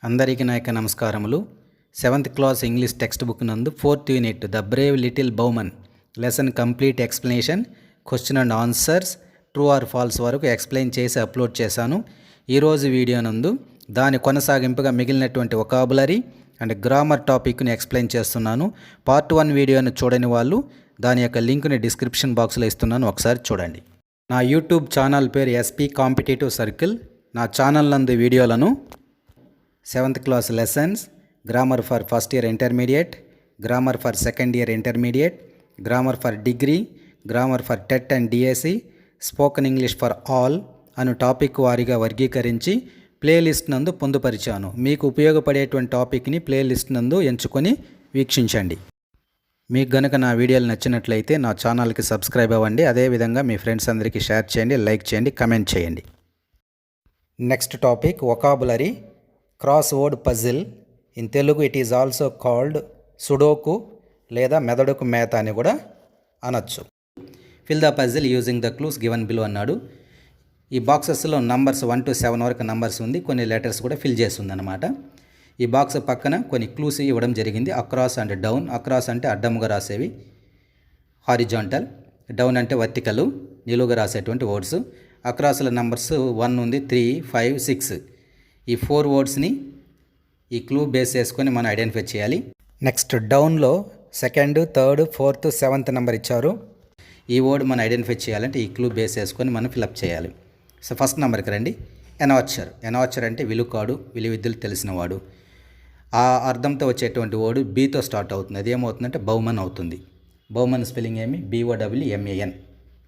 అందరికీ నా యొక్క నమస్కారములు. 7th class English text book నందు 4th unit the brave little bowman lesson complete explanation question and answers true or false వరకు explain చేసి అప్లోడ్ చేశాను. ఈరోజు వీడియో నందు దాని కొనసాగింపుగా మిగిలినటువంటి వొకాబులరీ అండ్ గ్రామర్ టాపిక్ని ఎక్స్ప్లెయిన్ చేస్తున్నాను. పార్ట్ 1 వీడియోను చూడని వాళ్ళు దాని యొక్క లింక్ని డిస్క్రిప్షన్ బాక్స్లో ఇస్తున్నాను, ఒకసారి చూడండి. నా యూట్యూబ్ ఛానల్ పేరు ఎస్పీ కాంపిటేటివ్ సర్కిల్. నా ఛానల్ నందు వీడియోలను 7th class lessons, grammar for first year intermediate, grammar for second year intermediate, grammar for degree, grammar for TET and DSC, spoken English for all Anu topic వారీగా వర్గీకరించి playlist నందు పొందుపరిచాను. మీకు ఉపయోగపడేటువంటి టాపిక్ని playlist నందు ఎంచుకొని వీక్షించండి. మీకు గనుక నా వీడియోలు నచ్చినట్లయితే నా ఛానల్కి సబ్స్క్రైబ్ అవ్వండి. అదేవిధంగా మీ ఫ్రెండ్స్ అందరికీ షేర్ చేయండి, లైక్ చేయండి, కమెంట్ చేయండి. Next topic vocabulary cross word puzzle. In Telugu it is also called sudoku లేదా మెదడుకు మేత అని కూడా అనొచ్చు. Fill the puzzle using the clues given below అన్నాడు. ఈ బాక్సెస్లో నంబర్స్ 1 to 7 వరకు నంబర్స్ ఉంది, కొన్ని లెటర్స్ కూడా ఫిల్ చేస్తుంది అనమాట. ఈ బాక్స్ పక్కన కొన్ని క్లూస్ ఇవ్వడం జరిగింది. Across and down. అక్రాస్ అంటే అడ్డముగా రాసేవి, హారిజాంటల్. డౌన్ అంటే వర్టికల్, నిలువుగా రాసేటువంటి వర్డ్స్. అక్రాస్ల నంబర్స్ 1 ఉంది, 3, 5, 6. ఈ 4 వర్డ్స్ని ఈ క్లూ బేస్ చేసుకొని మనం ఐడెంటిఫై చేయాలి. నెక్స్ట్ డౌన్లో 2nd, 3rd, 4th, 7th number ఇచ్చారు. ఈ వర్డ్ మనం ఐడెంటిఫై చేయాలంటే ఈ క్లూ బేస్ చేసుకొని మనం ఫిలప్ చేయాలి. సో ఫస్ట్ నెంబర్కి రండి. ఎనార్చర్. ఎనార్చర్ అంటే విలుకాడు, విలువిద్యలు తెలిసినవాడు. ఆ అర్థంతో వచ్చేటువంటి వర్డ్ బీతో స్టార్ట్ అవుతుంది. అది ఏమవుతుందంటే బౌమన్ అవుతుంది. బౌమన్ స్పెల్లింగ్ ఏమి? BOWMAN.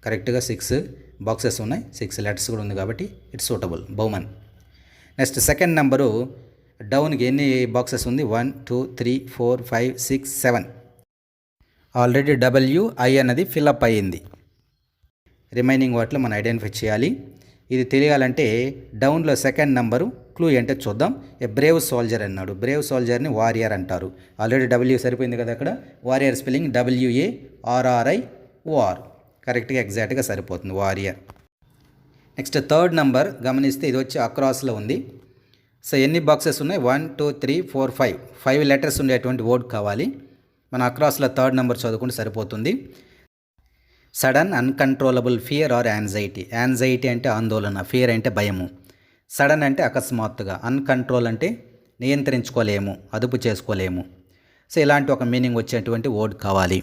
కరెక్ట్గా 6 బాక్సెస్ ఉన్నాయి, 6 లెటర్స్ కూడా ఉంది కాబట్టి ఇట్స్ సూటబుల్, బౌమన్. నెక్స్ట్ సెకండ్ నెంబరు డౌన్కి ఎన్ని బాక్సెస్ ఉంది? 1, 2, 3, 4, 5, 6, 7. ఆల్రెడీ WI అన్నది ఫిల్అప్ అయ్యింది. రిమైనింగ్ వాటిలో మనం ఐడెంటిఫై చేయాలి. ఇది తెలియాలంటే డౌన్లో సెకండ్ నెంబరు క్లూ ఏంటో చూద్దాం. ఏ బ్రేవ్ సోల్జర్ అన్నాడు. బ్రేవ్ సోల్జర్ని వారియర్ అంటారు. ఆల్రెడీ W సరిపోయింది కదా అక్కడ. Warrior spelling WARRIOR. కరెక్ట్గా ఎగ్జాక్ట్గా సరిపోతుంది, వారియర్. నెక్స్ట్ థర్డ్ నెంబర్ గమనిస్తే ఇది వచ్చి అక్రాస్లో ఉంది. సో ఎన్ని బాక్సెస్ ఉన్నాయి? 1, 2, 3, 4, 5 లెటర్స్ ఉండేటువంటి వర్డ్ కావాలి. మన అక్రాస్లో థర్డ్ నెంబర్ చదువుకుంటే సరిపోతుంది. Sudden uncontrollable fear or anxiety. Anxiety అంటే ఆందోళన, ఫియర్ అంటే భయము. సడన్ అంటే అకస్మాత్తుగా, అన్కంట్రోల్ అంటే నియంత్రించుకోలేము, అదుపు చేసుకోలేము. సో ఇలాంటి ఒక మీనింగ్ వచ్చేటువంటి వర్డ్ కావాలి.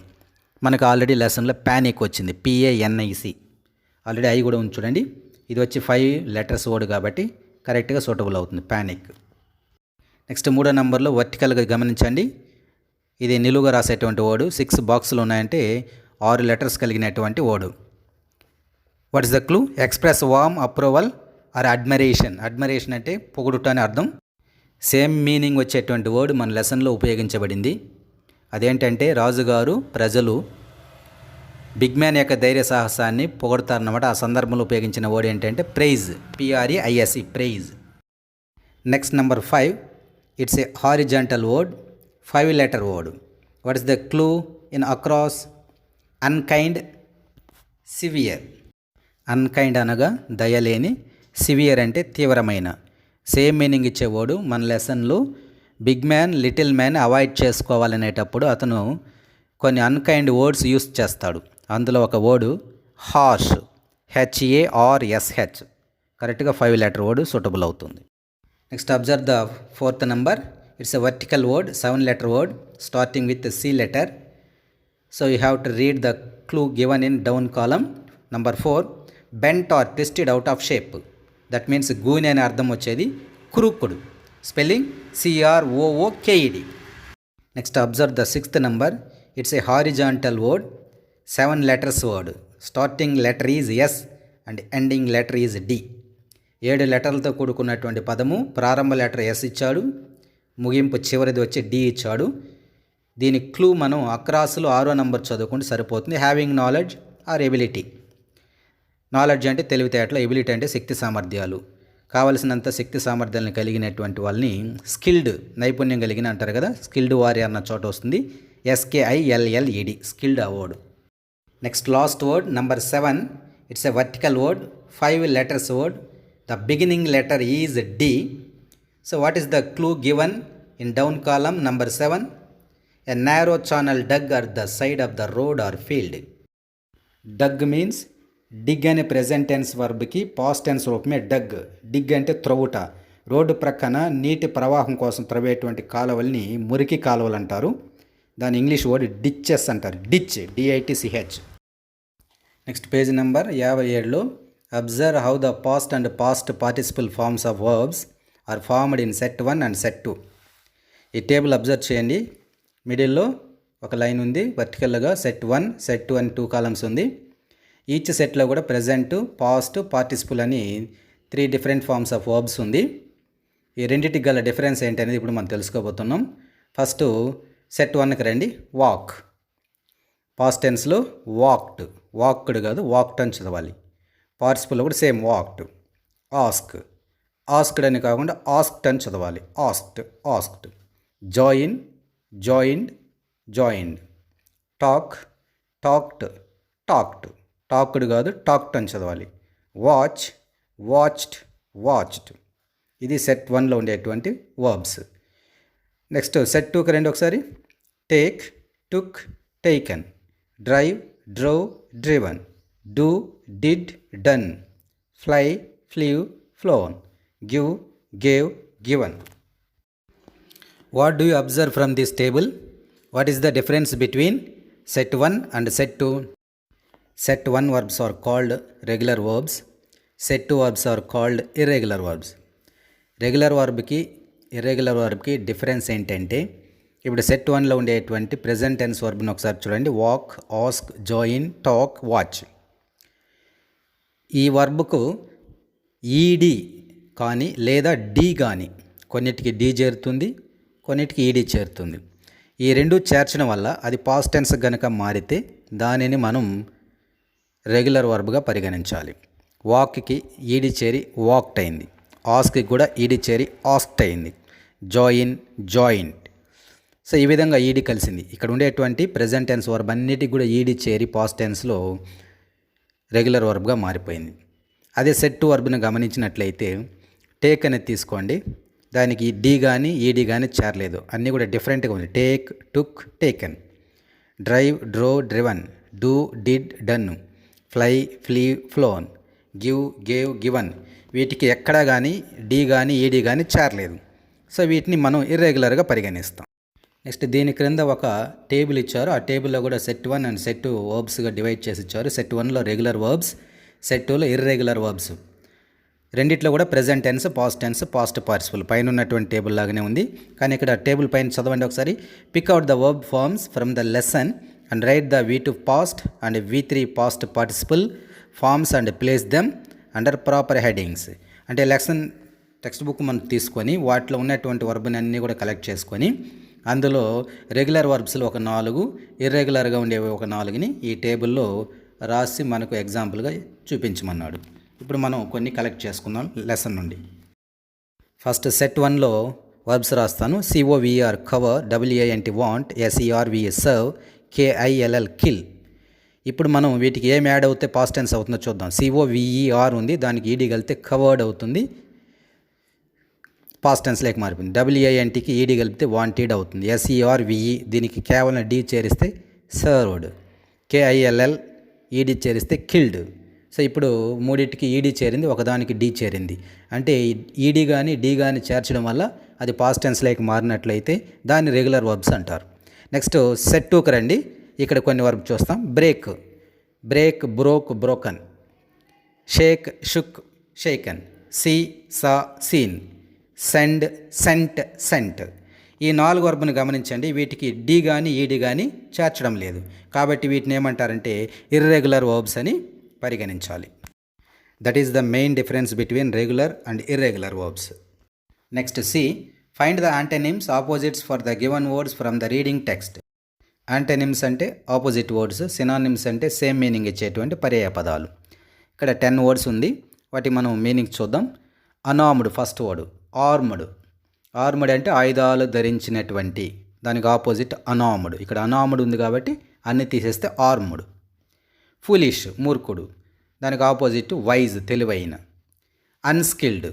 మనకు ఆల్రెడీ లెసన్లో ప్యానిక్ వచ్చింది, PANIC. ఆల్రెడీ ఐ కూడా ఉంది చూడండి. ఇది వచ్చి 5 లెటర్స్ వర్డ్ కాబట్టి కరెక్ట్గా సూటబుల్ అవుతుంది, ప్యానిక్. నెక్స్ట్ మూడో నెంబర్లో వర్టికల్గా గమనించండి. ఇది నిలువుగా రాసేటువంటి వర్డ్. 6 బాక్సులు ఉన్నాయంటే 6 లెటర్స్ కలిగినటువంటి word. What is the clue? Express warm approval or admiration. Admiration అంటే పొగుడుట అని అర్థం. సేమ్ మీనింగ్ వచ్చేటువంటి వర్డ్ మన లెసన్లో ఉపయోగించబడింది. అదేంటంటే రాజుగారు ప్రజలు బిగ్ మ్యాన్ యొక్క ధైర్య సాహసాన్ని పొగడతారన్నమాట. ఆ సందర్భంలో ఉపయోగించిన వర్డ్ ఏంటంటే praise, PRAISE, praise. Next number 5, it's a horizontal word, 5 letter word. What is the clue in across? Unkind, severe. Unkind అనగా దయలేని, సివియర్ అంటే తీవ్రమైన. సేమ్ మీనింగ్ ఇచ్చే వర్డ్. మన లెసన్లో big man little man avoid చేసుకోవాలనేటప్పుడు అతను కొన్ని అన్కైండ్ వర్డ్స్ యూస్ చేస్తాడు. అందులో ఒక వర్డు హార్ష్, HARSH. కరెక్ట్గా 5 లెటర్ వర్డ్ సూటబుల్ అవుతుంది. Next observe the 4th number. It's a vertical word, 7 letter word starting with C letter. So you have to read the clue given in down column. Number 4, bent or twisted out of shape. That means గూని అనే అర్థం వచ్చేది crooked. Spelling CROOKED. Next observe the 6th number. It's a horizontal word, 7 letters word. Starting letter is S and ending letter is D. 7 లెటర్లతో కూడుకున్నటువంటి పదము. ప్రారంభ letter S ఇచ్చాడు, ముగింపు చివరిది వచ్చి D ఇచ్చాడు. దీని క్లూ మనం అక్రాస్లో 6వ నెంబర్ చదువుకుంటే సరిపోతుంది. Having knowledge or ability. Knowledge అంటే తెలివితేటలు, ఎబిలిటీ అంటే శక్తి సామర్థ్యాలు. కావలసినంత శక్తి సామర్థ్యాలను కలిగినటువంటి వాళ్ళని స్కిల్డ్, నైపుణ్యం కలిగిన అంటారు కదా. స్కిల్డ్ వారియర్ అన్న చోట వస్తుంది. SKILLED, skilled award. Next last word number 7. It's a vertical word, 5 letters word. The beginning letter is D. So what is the clue given in down column number 7? A narrow channel dug at the side of the road or field. Dug means dig అనే present tense వర్బ్కి past tense రూపమే Doug. డిగ్ అంటే త్రవ్వుట. Road ప్రక్కన నీటి ప్రవాహం కోసం త్రవ్వేటువంటి కాలువల్ని మురికి కాలువలు అంటారు. దాని ఇంగ్లీష్ వర్డ్ డిచ్చెస్ అంటారు. Ditch, DITCH. Next page number 57లో observe how the past and past participle forms of verbs are formed in set 1 and set 2. ఈ టేబుల్ అబ్జర్వ్ చేయండి. మిడిల్లో ఒక లైన్ ఉంది వర్టికల్గా. సెట్ 1, సెట్ 2 అని 2 కాలమ్స్ ఉంది. ఈచ్ సెట్లో కూడా ప్రెజెంట్, పాస్ట్, పార్టిసిపల్ అని 3 డిఫరెంట్ ఫార్మ్స్ ఆఫ్ వర్బ్స్ ఉంది. ఈ రెండింటికి గల డిఫరెన్స్ ఏంటనేది ఇప్పుడు మనం తెలుసుకోబోతున్నాం. ఫస్ట్ సెట్ 1కి రండి. వాక్. పాస్ట్ టెన్స్లో వాక్డ్, వాక్డ్ కాదు వాక్డ్ అని చదవాలి. పార్టిసిపల్ కూడా సేమ్ వాక్డ్. ఆస్క్, ఆస్క్డ్ అని కాకుండా ఆస్క్డ్ అని చదవాలి. Asked, asked. Join, joined, joined. Talk, talked, talked. Talked కాదు టాక్డ్ అని చదవాలి. Watch, watched, watched. ఇది సెట్ 1లో ఉండేటువంటి వర్బ్స్. నెక్స్ట్ సెట్ 2కి రండి ఒకసారి. Take, took, taken. Drive, drove, driven. Do, did, done. Fly, flew, flown. Give, gave, given. What do you observe from this table? What is the difference between set 1 and set 2? Set 1 verbs are called regular verbs. Set 2 verbs are called irregular verbs. Regular వర్బ్కి irregular వర్బ్కి difference ఏంటంటే, ఇప్పుడు set 1లో ఉండేటువంటి present tense వర్బ్ని ఒకసారి చూడండి. Walk, ask, join, talk, watch. ఈ వర్బ్కు ఈడి కానీ లేదా డి కానీ, కొన్నిటికి డి చేరుతుంది, కొన్నిటికి ఈడి చేరుతుంది. ఈ రెండు చేర్చడం వల్ల అది పాస్ట్ టెన్స్ కనుక మారితే దానిని మనం రెగ్యులర్ వర్బ్గా పరిగణించాలి. వాక్కి ఈడి చేరి వాక్డ్ అయింది. ఆస్క్కి కూడా ఈడి చేరి ఆస్క్డ్ అయింది. Join, joined. సో ఈ విధంగా ఈడి కలిసింది. ఇక్కడ ఉండేటువంటి ప్రెజెంట్ టెన్స్ వర్బ్ అన్నిటికి కూడా ఈడి చేరి పాస్ట్ టెన్స్లో రెగ్యులర్ వర్బ్గా మారిపోయింది. అదే సెట్ 2 వర్బ్ని గమనించినట్లయితే టేక్ అనేది తీసుకోండి. దానికి డి కానీ ఈడి కానీ చేరలేదు. అన్నీ కూడా డిఫరెంట్గా ఉంది. Take, took, taken. Drive, drove, driven. Do, did, done. Fly, flea, flown. Give, gave, given. వీటికి ఎక్కడా కానీ డి కానీ ఈడి కానీ చేరలేదు. సో వీటిని మనం ఇర్రెగ్యులర్గా పరిగణిస్తాం. నెక్స్ట్ దీని క్రింద ఒక టేబుల్ ఇచ్చారు. ఆ టేబుల్లో కూడా సెట్ 1 అండ్ సెట్ 2 వర్బ్స్గా డివైడ్ చేసి ఇచ్చారు. సెట్ 1లో రెగ్యులర్ వర్బ్స్, సెట్ 2లో ఇర్రెగ్యులర్ వర్బ్స్. రెండిట్లో కూడా present tense, past tense, past participle పైన ఉన్నటువంటి టేబుల్ లాగానే ఉంది. కానీ ఇక్కడ టేబుల్ పైన చదవండి ఒకసారి. Pick out the verb forms from the lesson and write the V2 past and V3 past participle forms and place them under proper headings. అంటే లెసన్ టెక్స్ట్ బుక్ మనం తీసుకొని వాటిలో ఉన్నటువంటి వర్బ్ని అన్నీ కూడా కలెక్ట్ చేసుకొని అందులో రెగ్యులర్ వర్బ్స్లో ఒక 4, ఇర్రెగ్యులర్గా ఉండేవి ఒక 4ని ఈ టేబుల్లో రాసి మనకు ఎగ్జాంపుల్గా చూపించమన్నాడు. ఇప్పుడు మనం కొన్ని కలెక్ట్ చేసుకుందాం లెసన్ నుండి. ఫస్ట్ సెట్ 1లో వర్బ్స్ రాస్తాను. COVER cover, WANT want, SERVE serve, KILL kill. ఇప్పుడు మనం వీటికి ఏం యాడ్ అవుతే పాస్ట్ టెన్స్ అవుతుందో చూద్దాం. COVER ఉంది, దానికి ఈడి కలిపితే కవర్డ్ అవుతుంది, పాస్ట్ టెన్స్ లేక మారిపోయింది. WANTకి ఈడి కలిపితే వాంటెడ్ అవుతుంది. SERVE దీనికి కేవలం డి చేరిస్తే సర్వ్డ్. KILL ఈడి చేరిస్తే కిల్డ్. సో ఇప్పుడు మూడింటికి ఈడి చేరింది, ఒకదానికి డి చేరింది. అంటే ఈడి కానీ డి కానీ చేర్చడం వల్ల అది పాస్ట్ టెన్స్ లేక మారినట్లయితే దాన్ని రెగ్యులర్ వర్బ్స్ అంటారు. నెక్స్ట్ సెట్ 2కి రండి. ఇక్కడ కొన్ని వర్బ్ చూస్తాం. Break, break, broke, broken. Shake, shook, shaken. See, saw, seen. Send, sent, sent. ఈ 4 వర్బ్ను గమనించండి. వీటికి డి కానీ ఈడి కానీ చేర్చడం లేదు. కాబట్టి వీటిని ఏమంటారంటే ఇర్రెగ్యులర్ వర్బ్స్ అని పరిగణించాలి. That is the main difference between regular and irregular verbs. Next C, find the antonyms, opposites for the given words from the reading text. Antonyms అంటే ఆపోజిట్ వర్డ్స్, సినానిమ్స్ అంటే సేమ్ మీనింగ్ ఇచ్చేటువంటి పర్యాయ పదాలు. ఇక్కడ 10 words ఉంది. వాటి మనం meaning చూద్దాం. అనార్మ్డ్ ఫస్ట్ వర్డ్. ఆర్మ్డ్, ఆర్మ్డ్ అంటే ఆయుధాలు ధరించినటువంటి, దానికి ఆపోజిట్ అనార్మ్డ్. ఇక్కడ అనార్మ్డ్ ఉంది కాబట్టి అన్ని తీసేస్తే ఆర్మ్డ్. ఫూలిష్ మూర్ఖుడు, దానికి ఆపోజిట్ వైజ్ తెలివైన. అన్స్కిల్డ్,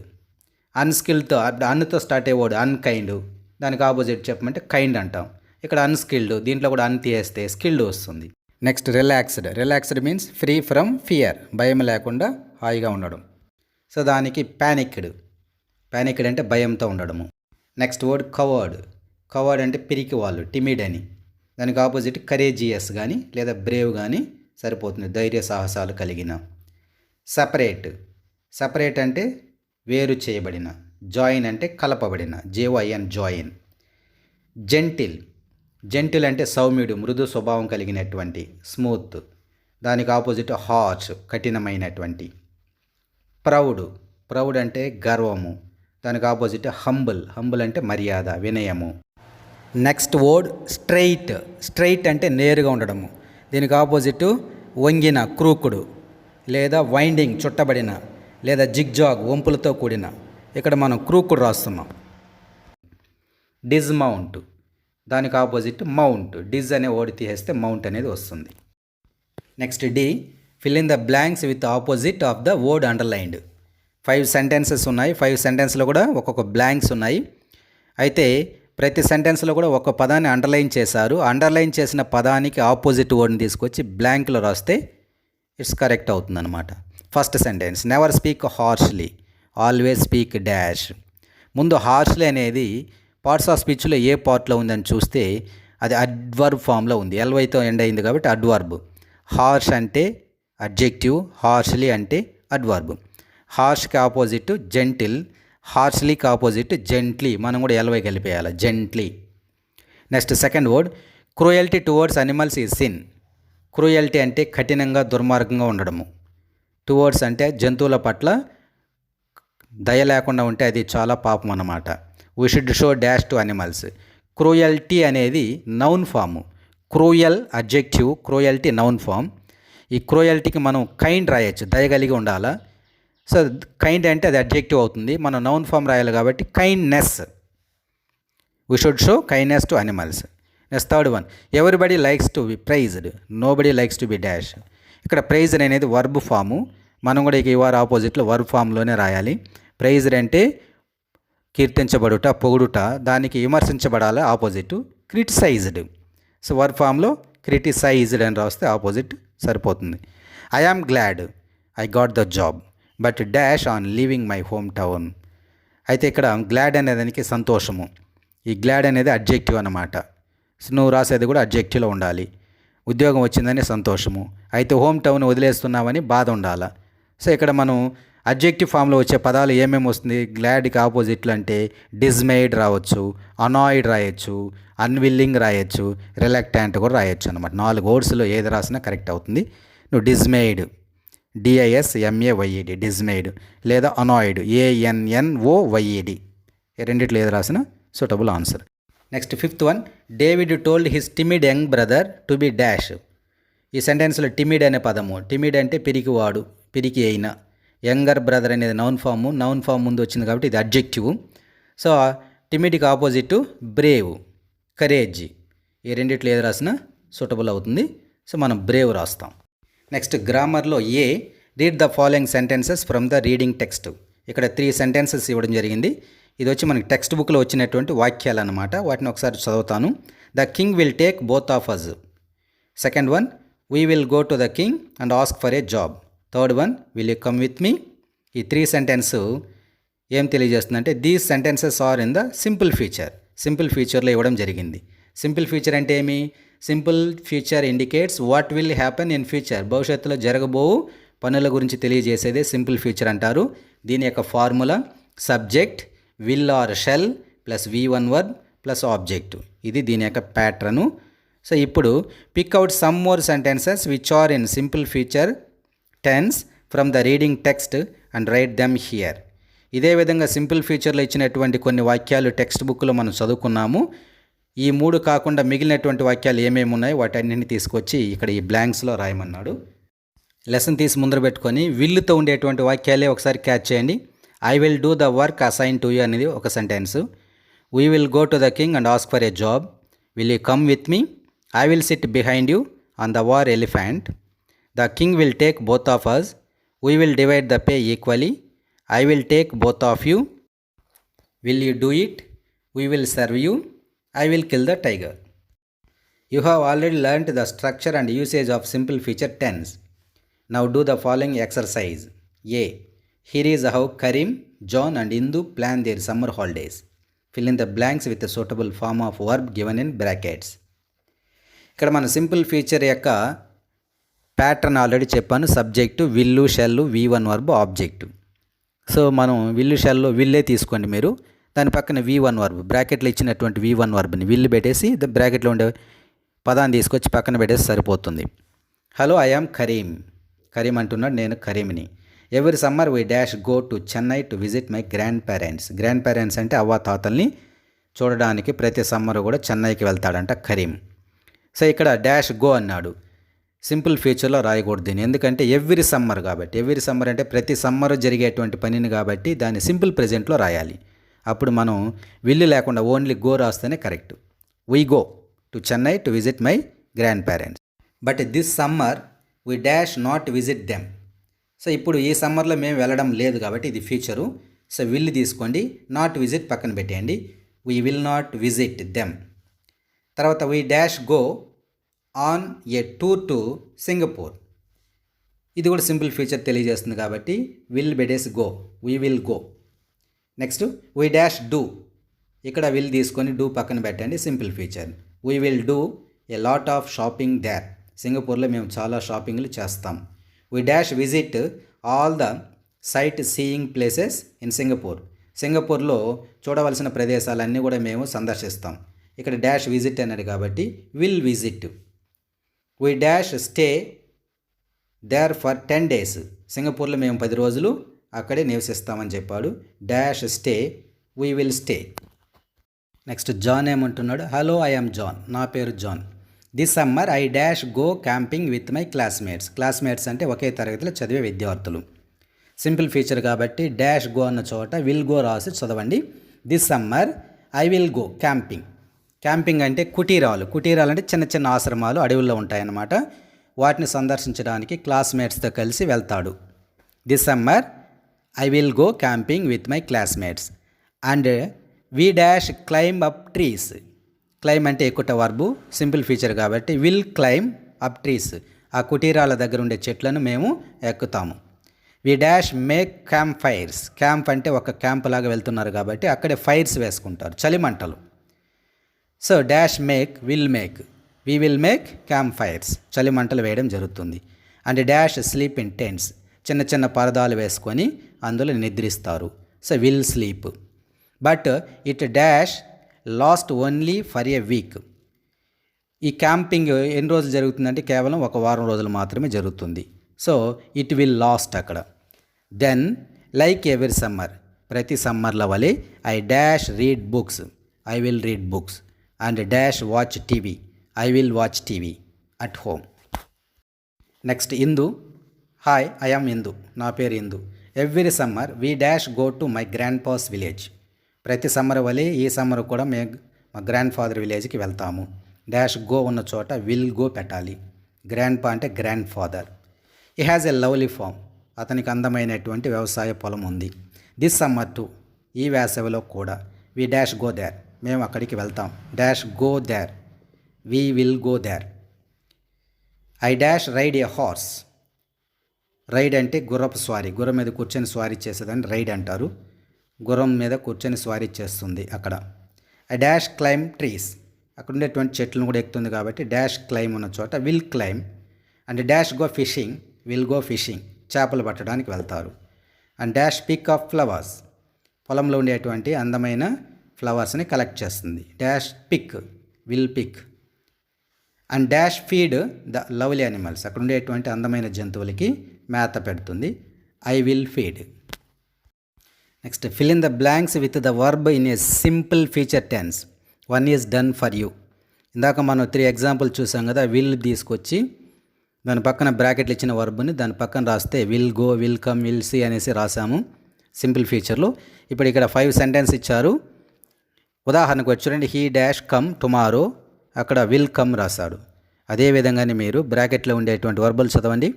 అన్స్కిల్డ్తో అన్తో స్టార్ట్ అయ్యే వర్డ్ అన్కైండ్, దానికి ఆపోజిట్ చెప్పమంటే కైండ్ అంటాం. ఇక్కడ అన్స్కిల్డ్, దీంట్లో కూడా అన్ తీసేస్తే స్కిల్డ్ వస్తుంది. Next relaxed means free from fear, భయం లేకుండా హాయిగా ఉండడం. సో దానికి ప్యానిక్డ్ అంటే భయంతో ఉండడము. నెక్స్ట్ వర్డ్ కవర్డ్ అంటే పిరికి వాళ్ళు, టిమిడ్ అని. దానికి ఆపోజిట్ కరేజియస్ కానీ లేదా బ్రేవ్ కానీ సరిపోతుంది, ధైర్య సాహసాలు కలిగిన. సపరేట్ అంటే వేరు చేయబడిన. జాయిన్ అంటే కలపబడిన, JOIN జాయిన్. జెంటిల్ అంటే సౌమ్యుడు, మృదు స్వభావం కలిగినటువంటి, స్మూత్. దానికి ఆపోజిట్ హార్ష్, కఠినమైనటువంటి. ప్రౌడ్ అంటే గర్వము, దానికి ఆపోజిట్ హంబుల్ అంటే మర్యాద, వినయము. నెక్స్ట్ వర్డ్ స్ట్రైట్ అంటే నేరుగా ఉండడము, దీనికి ఆపోజిట్ వంగిన, క్రూకుడు, లేదా వైండింగ్, చుట్టబడిన, లేదా జిగ్జాగ్, వంపులతో కూడిన. ఇక్కడ మనం క్రూకుడు రాస్తున్నాం. డిస్మౌంట్, దానికి ఆపోజిట్ మౌంట్. డిజ్ అనే వర్డ్ తీసేస్తే మౌంట్ అనేది వస్తుంది. Next D, fill in the blanks with opposite of the word underlined. 5 sentences ఉన్నాయి. 5 సెంటెన్స్లో కూడా ఒక్కొక్క బ్లాంక్స్ ఉన్నాయి. అయితే ప్రతి సెంటెన్స్లో కూడా ఒక పదాన్ని అండర్లైన్ చేశారు. అండర్లైన్ చేసిన పదానికి ఆపోజిట్ వర్డ్ని తీసుకొచ్చి బ్లాంక్లో రాస్తే ఇట్స్ కరెక్ట్ అవుతుందన్నమాట. First sentence, never speak harshly, always speak dash. ముందు హార్ష్లీ అనేది పార్ట్స్ ఆఫ్ స్పీచ్లో ఏ పార్ట్లో ఉందని చూస్తే అది అడ్వర్బ్ ఫామ్లో ఉంది, ఎల్వైతో ఎండ్ అయింది కాబట్టి అడ్వర్బ్. హార్ష్ అంటే అడ్జెక్టివ్, హార్ష్లీ అంటే అడ్వర్బ్. హార్ష్కి ఆపోజిట్ జెంటిల్, హార్ష్లీకి ఆపోజిట్ జెంట్లీ. మనం కూడా ఎల్వై కలిపేయాలి, gently. Next second word, cruelty towards animals is sin. Cruelty అంటే కఠినంగా, దుర్మార్గంగా ఉండడము. టువర్డ్స్ అంటే జంతువుల పట్ల దయ లేకుండా ఉంటే అది చాలా పాపం అన్నమాట. We should show dash to animals. Cruelty అనేది noun form, cruel adjective, cruelty noun form. ఈ క్రూయల్టీకి మనం కైండ్ రాయొచ్చు, దయగలిగి ఉండాలా. సో కైండ్ అంటే అది అడ్జెక్టివ్ అవుతుంది, మనం నౌన్ ఫామ్ రాయాలి కాబట్టి kindness. We should show kindness to animals. Next third one, everybody likes to be praised, nobody likes to be dash. ఇక్కడ ప్రైజ్డ్ అనేది వర్బ్ ఫాము, మనం కూడా ఇక ఇవార్ ఆపోజిట్లో వర్బ్ ఫామ్లోనే రాయాలి. ప్రైజ్డ్ అంటే కీర్తించబడుట, పొగుడుట, దానికి విమర్శించబడాలి ఆపోజిట్ క్రిటిసైజ్డ్. సో వర్బ్ ఫామ్లో క్రిటిసైజ్డ్ అని రాస్తే ఆపోజిట్ సరిపోతుంది. I am glad I got the job but dash on leaving my home town. అయితే ఇక్కడ గ్లాడ్ అనే దానికి సంతోషము, ఈ గ్లాడ్ అనేది అడ్జెక్టివ్ అన్నమాట. సో నువ్వు రాసేది కూడా అడ్జెక్టివ్లో ఉండాలి. ఉద్యోగం వచ్చిందని సంతోషము, అయితే హోమ్ టౌన్ వదిలేస్తున్నామని బాధ ఉండాలి. సో ఇక్కడ మనం అడ్జెక్టివ్ ఫామ్లో వచ్చే పదాలు ఏమేమి వస్తుంది, గ్లాడ్కి ఆపోజిట్లు అంటే డిస్మైడ్ రావచ్చు, అనాయిడ్ రాయొచ్చు, అన్విల్లింగ్ రాయొచ్చు, రిలక్టాంట్ కూడా రాయొచ్చు అనమాట. 4 వర్డ్స్లో ఏది రాసినా కరెక్ట్ అవుతుంది. నువ్వు డిస్మైడ్, DISMAYED డిస్మైడ్, లేదా అనాయిడ్ ANNOYED, రెండిట్లో ఏది రాసినా suitable answer. Next fifth one, David told his timid young brother to be dash. ఈ సెంటెన్స్లో టిమిడ్ అనే పదము, టిమిడ్ అంటే పిరికివాడు, పిరికి అయిన. యంగర్ బ్రదర్ అనేది నౌన్ ఫామ్ ముందు వచ్చింది కాబట్టి ఇది అడ్జెక్టివ్. సో టిమిడ్కి ఆపోజిట్ బ్రేవ్, కరేజ్. ఈ రెండిట్లో ఏది రాసినా సూటబుల్ అవుతుంది. సో మనం బ్రేవ్ రాస్తాం. నెక్స్ట్ గ్రామర్లో A, read the following sentences from the reading text. ఇక్కడ 3 సెంటెన్సెస్ ఇవ్వడం జరిగింది. ఇది వచ్చి మనకి టెక్స్ట్ బుక్లో వచ్చినటువంటి వాక్యాలు అన్నమాట. వాటిని ఒకసారి చదువుతాను. The king will take both of us. Second one, we will go to the king and ask for a job. Third one, will you come with me. ఈ 3 సెంటెన్స్ ఏం తెలియజేస్తుందంటే these sentences are in the simple ఫ్యూచర్లో ఇవ్వడం జరిగింది. Simple future అంటే ఏమి, simple future indicates what will happen in future. భవిష్యత్తులో జరగబోవు పనుల గురించి తెలియజేసేదే సింపుల్ ఫ్యూచర్ అంటారు. దీని యొక్క formula subject, will or shall plus V1 verb plus object. ఇది దీని యొక్క ప్యాటర్ను. సో ఇప్పుడు pick out some more sentences which are in simple future tense from the reading text and write them here. ఇదే విధంగా simple ఫ్యూచర్లో ఇచ్చినటువంటి కొన్ని వాక్యాలు టెక్స్ట్ బుక్లో మనం చదువుకున్నాము. ఈ 3 కాకుండా మిగిలినటువంటి వాక్యాలు ఏమేమి ఉన్నాయో వాటన్నింటిని తీసుకొచ్చి ఇక్కడ ఈ బ్లాంక్స్లో రాయమన్నాడు. లెసన్ తీసి ముందర పెట్టుకొని విల్లుతో ఉండేటువంటి వాక్యాలే ఒకసారి క్యాచ్ చేయండి. I will do the work assign to you అనేది ఒక sentence. We will go to the king and ask for a job. Will you come with me. I will sit behind you on the war elephant. The king will take both of us. We will divide the pay equally. I will take both of you. Will you do it, we will serve you, I will kill the tiger. You have already learnt the structure and usage of simple feature tense. Now do the following exercise. A. Here is how Karim, John and Indu plan their summer holidays. Fill in the blanks with a suitable form of verb given in brackets. ఇక్కడ మన simple feature యొక్క pattern already చెప్పాను. Subject will, shall, V1 verb, object. So మనం will shell విల్లే తీసుకోండి మీరు. దాని పక్కన V1 verb బ్రాకెట్లో ఇచ్చినటువంటి V1 వర్బ్ని విల్లు పెట్టేసి బ్రాకెట్లో ఉండే పదాన్ని తీసుకొచ్చి పక్కన పెట్టేసి సరిపోతుంది. Hello, I am Karim. Karim అంటున్నాడు, నేను కరీంని. Every summer we dash go to Chennai to visit my grand parents. Grand parents అంటే అవ్వ తాతల్ని చూడడానికి ప్రతి సమ్మర్ కూడా చెన్నైకి వెళ్తాడంట కరీం. సో ఇక్కడ డాష్ గో అన్నాడు. సింపుల్ ఫ్యూచర్లో రాయకూడదు దీన్ని, ఎందుకంటే ఎవ్రీ సమ్మర్ కాబట్టి. ఎవ్రీ సమ్మర్ అంటే ప్రతి సమ్మర్ జరిగేటువంటి పనిని కాబట్టి దాన్ని సింపుల్ ప్రెజెంట్లో రాయాలి. అప్పుడు మనం విల్లు లేకుండా ఓన్లీ గో రాస్తేనే correct. We go to Chennai to visit my grandparents. But this summer we dash not visit them. So ఇప్పుడు ఈ సమ్మర్లో మేము వెళ్ళడం లేదు కాబట్టి ఇది ఫ్యూచరు. సో విల్ తీసుకోండి, నాట్ విజిట్ పక్కన పెట్టేయండి. We will not visit them. తర్వాత we dash go on a tour to Singapore. ఇది కూడా సింపుల్ ఫ్యూచర్ తెలియజేస్తుంది కాబట్టి విల్ పెట్టేసి go, we will go. Next we dash do. ఇక్కడ విల్ తీసుకొని డూ పక్కన పెట్టండి, simple future. We will do a lot of shopping there. సింగపూర్లో మేము చాలా షాపింగ్లు చేస్తాం. We dash visit all the sight seeing places in Singapore. సింగపూర్లో చూడవలసిన ప్రదేశాలన్నీ కూడా మేము సందర్శిస్తాం. ఇక్కడ డాష్ విజిట్ అన్నాడు కాబట్టి will visit. We dash stay there for 10 days. సింగపూర్లో మేము 10 రోజులు అక్కడే నివసిస్తామని చెప్పాడు. Dash stay, we will stay. Next John ఏమంటున్నాడు, హలో, ఐ యామ్ జాన్. నా పేరు John. This summer I dash go camping with my classmates. Classmates అంటే ఒకే తరగతిలో చదివే విద్యార్థులు. సింపుల్ ఫీచర్ కాబట్టి డాష్ గో అన్న చోట విల్ గో రాసి చదవండి. This summer I will go camping. Camping అంటే కుటీరాలు. కుటీరాలు అంటే చిన్న చిన్న ఆశ్రమాలు అడవుల్లో ఉంటాయన్నమాట. వాటిని సందర్శించడానికి క్లాస్మేట్స్తో కలిసి వెళ్తాడు. This summer I will go camping with my classmates. And we dash climb up trees. Climb అంటే ఎక్కుట వర్బు, సింపుల్ ఫీచర్ కాబట్టి విల్ క్లైమ్ అప్ ట్రీస్. ఆ కుటీరాల దగ్గర ఉండే చెట్లను మేము ఎక్కుతాము. We dash make camp fires. Camp అంటే ఒక క్యాంప్ లాగా వెళ్తున్నారు కాబట్టి అక్కడే ఫైర్స్ వేసుకుంటారు, చలిమంటలు. So dash make, will make, we will make camp fires. చలిమంటలు వేయడం జరుగుతుంది. And dash sleep in tents. చిన్న చిన్న పరదాలు వేసుకొని అందులో నిద్రిస్తారు. So will sleep. But it dash last only for a week. ఈ క్యాంపింగ్ ఎన్ని రోజులు జరుగుతుందంటే కేవలం ఒక వారం రోజులు మాత్రమే జరుగుతుంది. సో ఇట్ విల్ లాస్ట్ అక్కడ. దెన్ లైక్ ఎవరీ సమ్మర్, ప్రతి సమ్మర్ల వలె I dash read books. I will read books. And dash watch TV. I will watch TV at home. Next Indu, hi, I am Indu. నా పేరు Indu. Every summer we dash go to my grand pass village. ప్రతి summer వలె ఈ summer కూడా మేము మా grand father విలేజ్కి వెళ్తాము. డాష్ గో ఉన్న చోట విల్ గో పెట్టాలి. గ్రాండ్ పా అంటే grandfather. He has a lovely farm. అతనికి అందమైనటువంటి వ్యవసాయ పొలం ఉంది. దిస్ సమ్మర్ టు, ఈ వేసవిలో కూడా. We dash go there. మేము అక్కడికి వెళ్తాం. Dash go there, we will go there. I dash ride a horse. Ride అంటే గుర్రపు స్వారీ. గుర్రం మీద కూర్చొని స్వారీ చేసేదాన్ని రైడ్ అంటారు. గుర్రం మీద కూర్చొని స్వారీ చేస్తుంది అక్కడ. I dash claim trees. అక్కడ ఉండేటువంటి చెట్లను కూడా ఎక్కుతుంది కాబట్టి డాష్ క్లైమ్ ఉన్న చోట will climb. And dash go fishing, will go fishing. చేపలు పట్టడానికి వెళ్తారు. And dash pick off flowers. పొలంలో ఉండేటువంటి అందమైన ఫ్లవర్స్ని కలెక్ట్ చేస్తుంది. Dash pick, will pick. And dash feed the lovely animals. అక్కడ ఉండేటువంటి అందమైన జంతువులకి మేత పెడుతుంది. I will feed. Next fill in the blanks with the verb in a simple future tense. 1 is done for you. ఇందాక మనం 3 example చూసాం కదా. విల్ తీసుకొచ్చి దాని పక్కన బ్రాకెట్లు ఇచ్చిన వర్బ్ని దాని పక్కన రాస్తే will go, will come, will see అనేసి రాసాము సింపుల్ ఫీచర్లో. ఇప్పుడు ఇక్కడ 5 సెంటెన్స్ ఇచ్చారు. ఉదాహరణకు వచ్చి చూడండి, హీ డాష్ కమ్ టుమారో. అక్కడ విల్ కమ్ రాశాడు. అదేవిధంగానే మీరు బ్రాకెట్లో ఉండేటువంటి వర్బులు చదవండి.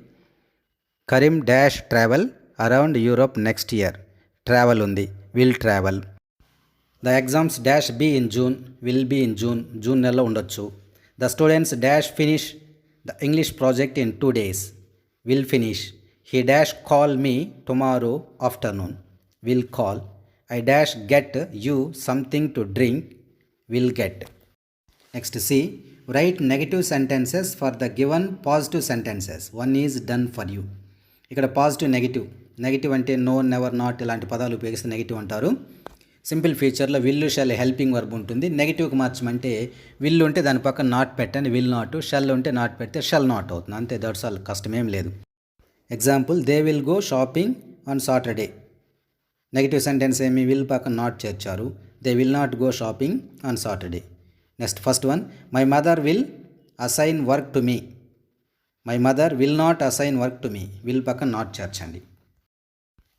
Karim dash travel around Europe next year. Travel ఉంది, will travel. The exams dash be in June, will be in June, June నెలలో ఉండొచ్చు. The students dash finish the English project in 2 days, will finish. He dash call me tomorrow afternoon, will call. I dash get you something to drink, will get. Next C, write negative sentences for the given positive sentences. One is done for you. ఇక్కడ positive negative, negative అంటే no, never, not ఇలాంటి పదాలు ఉపయోగిస్తే negative అంటారు. Simple ఫీచర్లో will shall helping verb ఉంటుంది. నెగిటివ్కి మార్చమంటే విల్లు ఉంటే దాని పక్కన నాట్ పెట్టండి, విల్ నాట్. షెల్ ఉంటే నాట్ పెడితే షెల్ నాట్ అవుతుంది, అంతే. దట్స్ ఆల్, కష్టమేం లేదు. Example, they will go shopping on Saturday. Negative sentence ఏమి, విల్ పక్కన నాట్ చేర్చారు. They will not go shopping on Saturday. Next first one, my mother will assign work to me. My mother will not assign work to me, will పక్కన not చేర్చండి.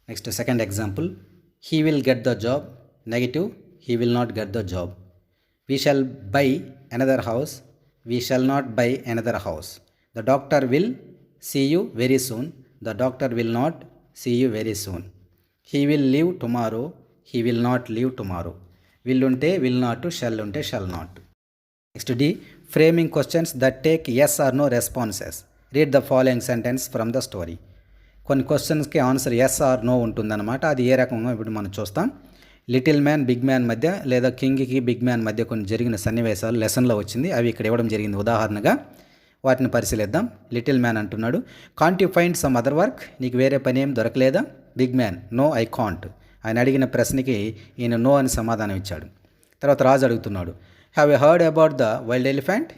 Next second example, he will get the job. Negative, he will not get the job. We shall buy another house. We shall not buy another house. The doctor will see you very soon. The doctor will not see you very soon. He will leave tomorrow. He will not leave tomorrow. Will ఉంటే will not, shall ఉంటే shall not. Next D, framing questions that take yes or no responses. Read the following sentence from the story. కొన్ని క్వశ్చన్స్కి answer yes or no ఉంటుందన్నమాట. అది ఏ రకంగా ఇప్పుడు మనం చూస్తాం. లిటిల్ మ్యాన్ బిగ్ మ్యాన్ మధ్య, లేదా కింగ్కి బిగ్ మ్యాన్ మధ్య కొన్ని జరిగిన సన్నివేశాలు లెసన్లో వచ్చింది, అవి ఇక్కడ ఇవ్వడం జరిగింది ఉదాహరణగా. వాటిని పరిశీలిద్దాం. లిటిల్ మ్యాన్ అంటున్నాడు, can't you find some other work. నీకు వేరే పని ఏం దొరకలేదా? Big man, no I can't. ఆయన అడిగిన ప్రశ్నకి ఈయన నో అని సమాధానం ఇచ్చాడు. తర్వాత రాజు అడుగుతున్నాడు, have you heard about the wild elephant.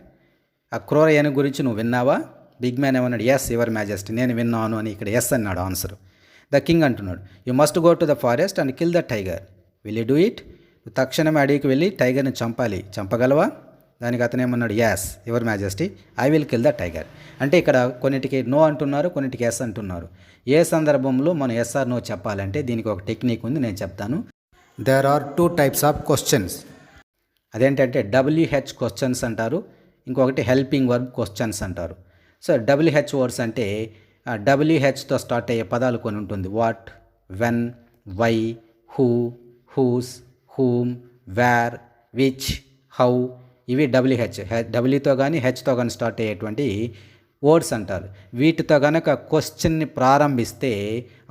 ఆ క్రూర ఏనుగు గురించి నువ్వు విన్నావా? బిగ్ మ్యాన్ ఏమన్నాడు, ఎస్ యువర్ మ్యాజెస్టీ, నేను విన్నాను అని ఇక్కడ ఎస్ అన్నాడు ఆన్సర్. ద కింగ్ అంటున్నాడు, you must go to the forest and kill the tiger. Will you do it. తక్షణమే అడవికి వెళ్ళి టైగర్ని చంపాలి, చంపగలవా? దానికి అతను ఏమన్నాడు, yes your majesty, I will kill the tiger. అంటే ఇక్కడ కొన్నిటికి నో అంటున్నారు, కొన్నిటికి ఎస్ అంటున్నారు. ఏ సందర్భంలో మనం ఎస్ ఆర్ నో చెప్పాలంటే దీనికి ఒక టెక్నిక్ ఉంది, నేను చెప్తాను. There are 2 types of questions. అదేంటంటే WH క్వశ్చన్స్ అంటారు, ఇంకొకటి హెల్పింగ్ వర్బ్ క్వశ్చన్స్ అంటారు. సో WH వర్డ్స్ అంటే WHతో స్టార్ట్ అయ్యే పదాలు కొన్ని ఉంటుంది. What, when, why, who, whose, whom, where, which, how. ఇవి WH. డబ్ల్యూతో కానీ హెచ్తో కానీ స్టార్ట్ అయ్యేటువంటి వర్డ్స్ అంటారు. వీటితో కనుక క్వశ్చన్ని ప్రారంభిస్తే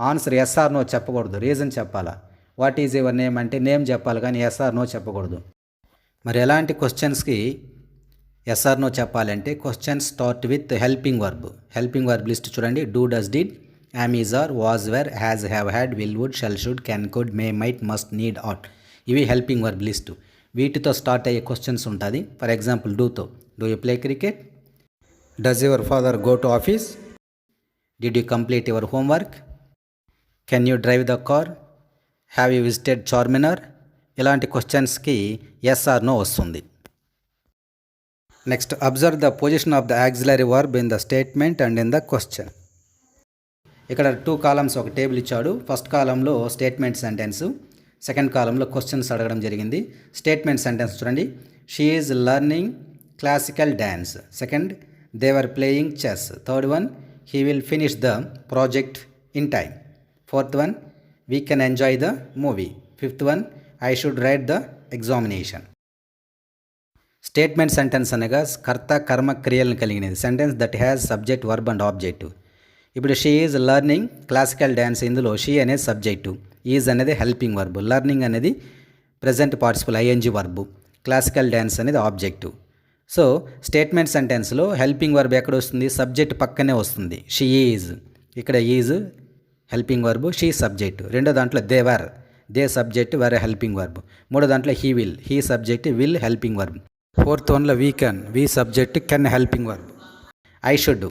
ఆన్సర్ ఎస్ ఆర్ నో చెప్పకూడదు, రీజన్ చెప్పాలా. వాట్ ఈజ్ యువర్ నేమ్ అంటే నేమ్ చెప్పాలి, కానీ ఎస్ ఆర్ నో చెప్పకూడదు. మరి ఎలాంటి క్వశ్చన్స్కి ఎస్ ఆర్ నో చెప్పాలంటే question start with helping verb. Helping verb list చూడండి. Do, does, did, am, is, are, was, were, has, have, had, will, would, shall, should, can, could, may, might, must, need, ought. ఇవి helping verb list. వీటితో start అయ్యే questions ఉంటుంది. For example డూతో, do you play cricket. Does your father go to office. Did you complete your homework. Can you drive the car. Have you visited Charminar. ఇలాంటి క్వశ్చన్స్కి yes or no వస్తుంది. Next, observe the position of the auxiliary verb in the statement and in the question. ఇక్కడ 2 columns ఒక table ఇచ్చాడు. First కాలంలో statement sentence, second కాలంలో questions అడగడం జరిగింది. స్టేట్మెంట్ సెంటెన్స్ చూడండి. She is learning classical dance. Second, they were playing chess. Third one, he will finish the project in time. Fourth one, we can enjoy the movie. Fifth one, I should write the examination. Statement sentence అనగా కర్త కర్మ క్రియలను కలిగినది. Sentence that has subject, verb and objective. ఇప్పుడు she is learning classical dance, ఇందులో she అనేది subject, is అనేది helping verb, learning అనేది present participle ING verb, classical dance అనేది objective. So statement సెంటెన్స్లో helping verb ఎక్కడ వస్తుంది? సబ్జెక్ట్ పక్కనే వస్తుంది. షీ ఈజ్, ఇక్కడ is helping verb, she subject. రెండో దాంట్లో they were, they subject, were helping verb. మూడో దాంట్లో he will, he subject, will helping verb. Fourth వన్లో we can, we subject, can helping verb. I should,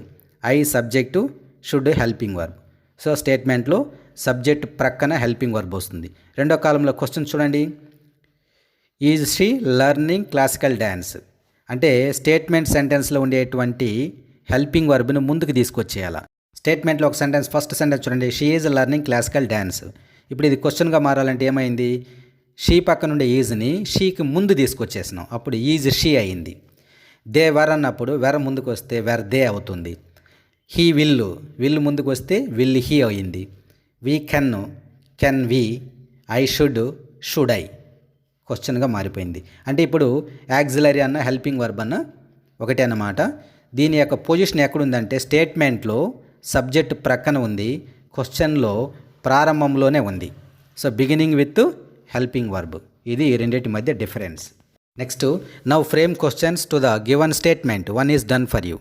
I subject, should helping verb. So స్టేట్మెంట్లో subject ప్రక్కన helping verb వస్తుంది. రెండో కాలంలో question చూడండి. Is she learning classical dance అంటే statement సెంటెన్స్లో ఉండేటువంటి హెల్పింగ్ వర్బ్ను ముందుకు తీసుకొచ్చేయాలి. స్టేట్మెంట్లో ఒక సెంటెన్స్, ఫస్ట్ సెంటెన్స్ చూడండి. She is learning classical dance. ఇప్పుడు ఇది క్వశ్చన్గా మారాలంటే ఏమైంది? షీ పక్కన ఉండే ఈజ్ని షీకి ముందు తీసుకొచ్చేసినాం, అప్పుడు ఈజ్ షీ అయింది. దే వర్ అన్నప్పుడు వెర ముందుకు వస్తే వెర్ దే అవుతుంది. హీ విల్, విల్ ముందుకు వస్తే విల్ హీ అయింది. We can, can we. I should, should I. క్వశ్చన్గా మారిపోయింది. అంటే ఇప్పుడు యాక్సిలరీ అన్న హెల్పింగ్ వర్బ్ అన్న ఒకటే అన్నమాట. దీని యొక్క పొజిషన్ ఎక్కడుందంటే స్టేట్మెంట్లో సబ్జెక్ట్ ప్రక్కన ఉంది, క్వశ్చన్లో ప్రారంభంలోనే ఉంది. So beginning with helping verb, ఇది ఈ రెండింటి మధ్య difference. Next, now frame questions to the given statement, one is done for you.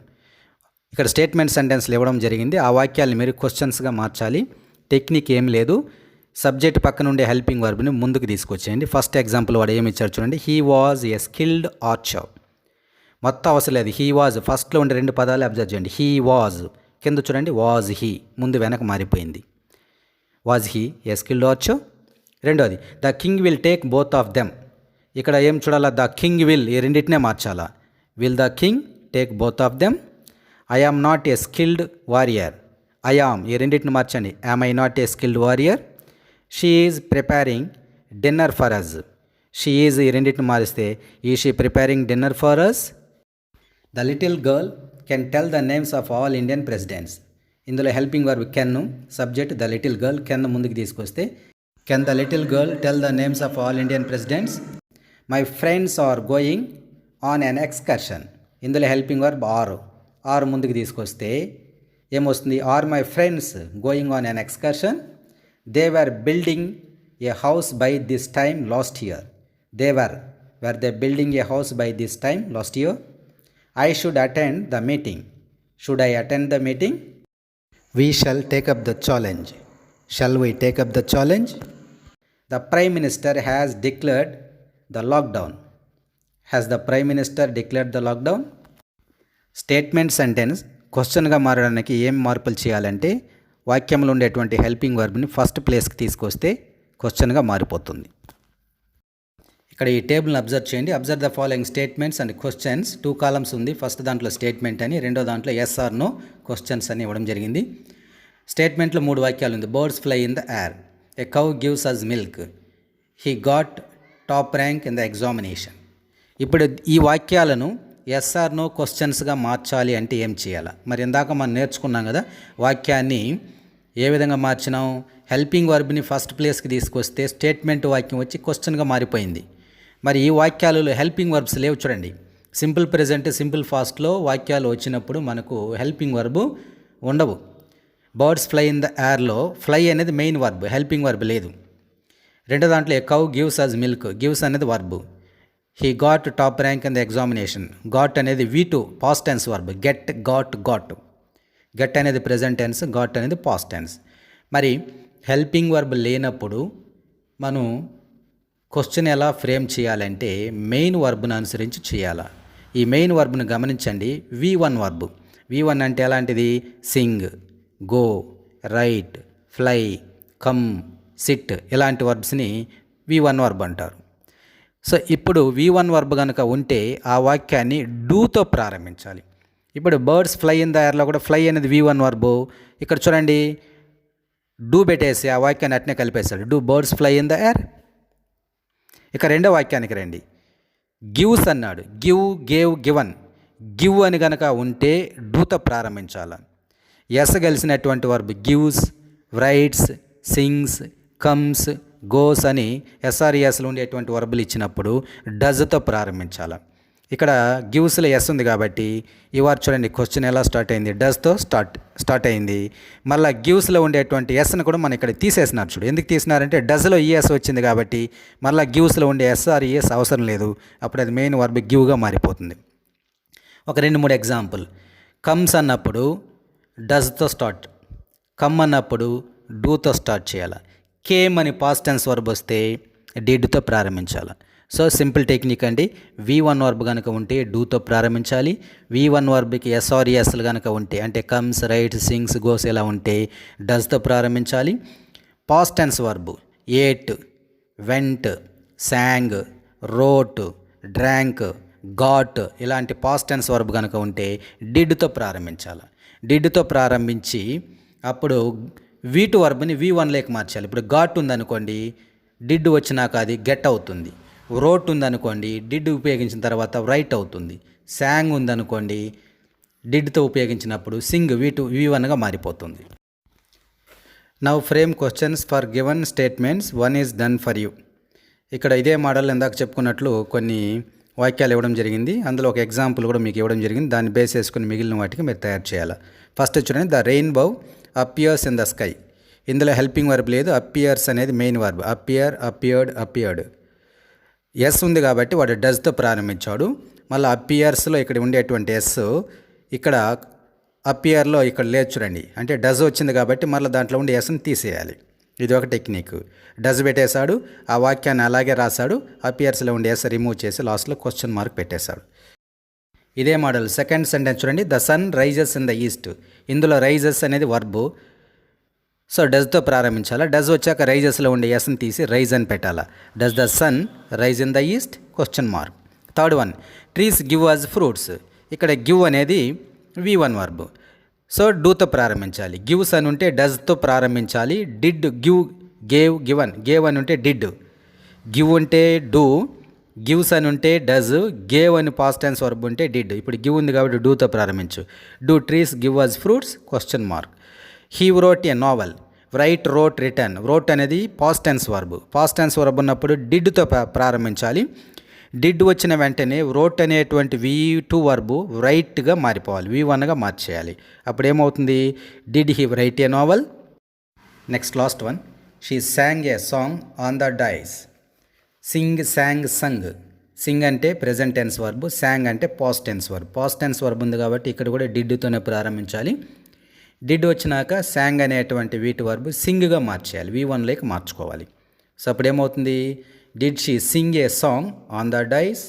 ఇక్కడ స్టేట్మెంట్ సెంటెన్స్లు ఇవ్వడం జరిగింది, ఆ వాక్యాలను మీరు క్వశ్చన్స్గా మార్చాలి. టెక్నిక్ ఏం లేదు, సబ్జెక్ట్ పక్కన ఉండే హెల్పింగ్ వర్బ్ని ముందుకు తీసుకొచ్చేయండి. ఫస్ట్ ఎగ్జాంపుల్ వాడు ఏమి ఇచ్చారు చూడండి, he was a skilled Archer. మొత్తం అవసరం లేదు, హీ వాజ్ ఫస్ట్లో ఉండే 2 పదాలు అబ్జర్వ్ చేయండి. హీ వాజ్, కింద చూడండి వాజ్ హీ, ముందు వెనక మారిపోయింది. Was he a skilled archer. రెండోది, the king will take both of them. ఇక్కడ ఏం చూడాలా, ద కింగ్ విల్, ఈ రెండింటినే మార్చాలా. Will the king take both of them. I am not a skilled warrior. I am, ఈ రెండింటిని మార్చండి. Am I not a skilled warrior. She is preparing dinner for us. She is, ఈ రెండింటిని మారిస్తే ఈ she preparing dinner for us. The little girl can tell the names of all Indian presidents. ఇందులో helping verb can, subject the little girl, can ముందుకు తీసుకొస్తే can the little girl tell the names of all Indian presidents. My friends are going on an excursion. ఇందులో helping verb are ముందుకు తీసుకొస్తే ఏమొస్తుంది, are my friends going on an excursion. They were building a house by this time last year. They were they building a house by this time last year. I should attend the meeting. Should I attend the meeting? We shall take up the challenge. Shall we take up the challenge? The Prime Minister has declared the lockdown. Has the Prime Minister declared the lockdown? Statement sentence క్వశ్చన్గా మారడానికి ఏం మార్పులు చేయాలంటే వాక్యంలో ఉండేటువంటి helping వర్బ్ని first ప్లేస్కి తీసుకొస్తే క్వశ్చన్గా మారిపోతుంది. ఇక్కడ ఈ టేబుల్ని అబ్జర్వ్ చేయండి. Observe the following statements and questions. 2 columns ఉంది. ఫస్ట్ దాంట్లో స్టేట్మెంట్ అని, రెండో దాంట్లో ఎస్ ఆర్ నో క్వశ్చన్స్ అని ఇవ్వడం జరిగింది. స్టేట్మెంట్లో 3 వాక్యాలు ఉంది. Birds fly in the air. A cow gives us milk. He got top rank in the examination. ఇప్పుడు ఈ వాక్యాలను ఎస్ ఆర్ నో క్వశ్చన్స్గా మార్చాలి అంటే ఏం చేయాలి? మరి ఇందాక మనం నేర్చుకున్నాం కదా, వాక్యాన్ని ఏ విధంగా మార్చినాం, హెల్పింగ్ వర్బ్ని ఫస్ట్ ప్లేస్కి తీసుకొస్తే స్టేట్మెంట్ వాక్యం వచ్చి క్వశ్చన్గా మారిపోయింది. మరి ఈ వాక్యాలలో హెల్పింగ్ వర్బ్స్ లేవు చూడండి. సింపుల్ ప్రెజెంట్, సింపుల్ ఫాస్ట్లో వాక్యాలు వచ్చినప్పుడు మనకు హెల్పింగ్ వర్బ్ ఉండవు. బర్డ్స్ ఫ్లై ఇన్ ద ఎయిర్లో ఫ్లై అనేది మెయిన్ వర్బ్, హెల్పింగ్ వర్బ్ లేదు. రెండో దాంట్లో a cow gives us milk, gives అనేది verb. He got top rank in the examination, got అనేది V2 past tense verb. Get, got. Get అనేది present tense, got అనేది past tense. మరి helping verb లేనప్పుడు మనం క్వశ్చన్ ఎలా ఫ్రేమ్ చేయాలంటే main వర్బ్ను అనుసరించి చేయాలా. ఈ మెయిన్ వర్బ్ను గమనించండి. V1 verb. V1 అంటే ఎలాంటిది, Singh, go, right, fly, come, SIT, ఇలాంటి వర్బ్స్ని V1 వర్బ్ అంటారు. సో ఇప్పుడు V1 వర్బ్ కనుక ఉంటే ఆ వాక్యాన్ని డూతో ప్రారంభించాలి. ఇప్పుడు బర్డ్స్ ఫ్లై ఇన్ ద ఎయిర్లో కూడా ఫ్లై అనేది V1 వర్బ్. ఇక్కడ చూడండి, డూ పెట్టేసి ఆ వాక్యాన్ని అట్నే కలిపేశాడు. Do birds fly in the air. ఇక రెండో వాక్యానికి రండి. గివ్స్ అన్నాడు. Give, gave, given. గివ్ అని కనుక ఉంటే డూతో ప్రారంభించాలి. ఎస్ కలిసినటువంటి verb gives, writes, sings, comes, goes అని ఎస్ఆర్ఈఎస్లో ఉండేటువంటి వర్బులు ఇచ్చినప్పుడు డజ్తో ప్రారంభించాలి. ఇక్కడ గివ్స్లో ఎస్ ఉంది కాబట్టి ఈ వారు చూడండి క్వశ్చన్ ఎలా స్టార్ట్ అయింది, డస్తో స్టార్ట్ అయింది. మళ్ళీ గివ్స్లో ఉండేటువంటి ఎస్ని కూడా మనం ఇక్కడ తీసేసినారు చూడు. ఎందుకు తీసినారంటే డస్లో ఈఎస్ వచ్చింది కాబట్టి మళ్ళీ గివ్స్లో ఉండే ఎస్ఆర్ఈఎస్ అవసరం లేదు. అప్పుడు అది మెయిన్ వర్బ్ గివ్గా మారిపోతుంది. ఒక 2-3 ఎగ్జాంపుల్. కమ్స్ అన్నప్పుడు డస్తో స్టార్ట్, కమ్ అన్నప్పుడు డూతో స్టార్ట్ చేయాలి. కేమ్ అని పాస్ట్ టెన్స్ వర్బ్ వస్తే డిడ్తో ప్రారంభించాలి. సో సింపుల్ టెక్నిక్ అండి. V1 వర్బ్ కనుక ఉంటే డూతో ప్రారంభించాలి. V1 వర్బ్కి ఎస్ఆర్ఈఎస్లు కనుక ఉంటే అంటే కమ్స్, రైట్స్, సింగ్స్, గోస్ ఇలా ఉంటే డస్తో ప్రారంభించాలి. Past tense verb ate, went, sang, wrote, drank, got ఇలాంటి పాస్ట్ టెన్స్ వర్బ్ కనుక ఉంటే డిడ్తో ప్రారంభించాలి. డిడ్తో ప్రారంభించి అప్పుడు V2 వర్బ్ని V1 లేక మార్చాలి. ఇప్పుడు గాట్ ఉందనుకోండి, డిడ్ వచ్చినాక అది గెట్ అవుతుంది. రోట్ ఉందనుకోండి, డిడ్ ఉపయోగించిన తర్వాత రైట్ అవుతుంది. శాంగ్ ఉందనుకోండి, డిడ్తో ఉపయోగించినప్పుడు సింగ్ V1గా మారిపోతుంది. Now frame questions for given statements, one is done for you. ఇక్కడ ఇదే మోడల్ ఇందాక చెప్పుకున్నట్లు కొన్ని వాక్యాలు ఇవ్వడం జరిగింది. అందులో ఒక ఎగ్జాంపుల్ కూడా మీకు ఇవ్వడం జరిగింది. దాన్ని బేస్ చేసుకుని మిగిలిన వాటికి మీరు తయారు చేయాలి. ఫస్ట్ చూడండి, the rainbow appears in the sky. ఇందులో హెల్పింగ్ వర్బ్ లేదు, అపియర్స్ అనేది main verb. Appear, appeared, appeared. S ఉంది కాబట్టి వాడు డస్తో ప్రారంభించాడు. మళ్ళీ అపియర్స్లో ఇక్కడ ఉండేటువంటి ఎస్ ఇక్కడ అపియర్లో ఇక్కడ లేదు చూడండి. అంటే డజ్ వచ్చింది కాబట్టి మళ్ళీ దాంట్లో ఉండే ఎస్ని తీసేయాలి. ఇది ఒక టెక్నిక్. డజ్ పెట్టేశాడు, ఆ వాక్యాన్ని అలాగే రాశాడు. అపియర్స్లో ఉండే ఎస్ రిమూవ్ చేసి లాస్ట్లో క్వశ్చన్ మార్క్ పెట్టేశాడు. ఇదే మోడల్ సెకండ్ సెంటెన్స్ చూడండి, the sun rises in the east. ఇందులో రైజెస్ అనేది వర్బు. సో డస్తో ప్రారంభించాలా. డస్ వచ్చాక రైజెస్లో ఉండే ఎస్ని తీసి రైజ్ అని పెట్టాలా. Does the sun rise in the east question mark. Third one, trees give us fruits. ఇక్కడ గివ్ అనేది V1 వర్బ్. సో డూతో ప్రారంభించాలి. గివ్స్ అని ఉంటే డస్తో ప్రారంభించాలి. Did, give, gave, given. Gave అని ఉంటే డిడ్. గివ్ ఉంటే డూ, గివ్స్ అని ఉంటే డజ్, గేవ్ అని పాస్ట్ టెన్స్ వర్బ్ ఉంటే డిడ్. ఇప్పుడు గివ్ ఉంది కాబట్టి డూతో ప్రారంభించు. Do trees give us fruits question mark. He wrote a novel. Write, wrote, written. Wrote అనేది past tense verb. Past tense verb ఉన్నప్పుడు డిడ్తో ప్రారంభించాలి. డిడ్ వచ్చిన వెంటనే రోట్ అనేటువంటి V2 వర్బు రైట్గా మారిపోవాలి, V1గా మార్చేయాలి. అప్పుడు ఏమవుతుంది, did he write a novel. Next last one, she sang a song on the dais. Sing, sang, sung. Sing అంటే ప్రెజెంట్ టెన్స్ వర్బు, సాంగ్ అంటే past tense verb. Past tense verb ఉంది కాబట్టి ఇక్కడ కూడా డిడ్తోనే ప్రారంభించాలి. డిడ్ వచ్చినాక సాంగ్ అనేటువంటి V2 verb సింగ్గా మార్చేయాలి, V1లోకి మార్చుకోవాలి. సో అప్పుడు ఏమవుతుంది, did she sing a song on the dais.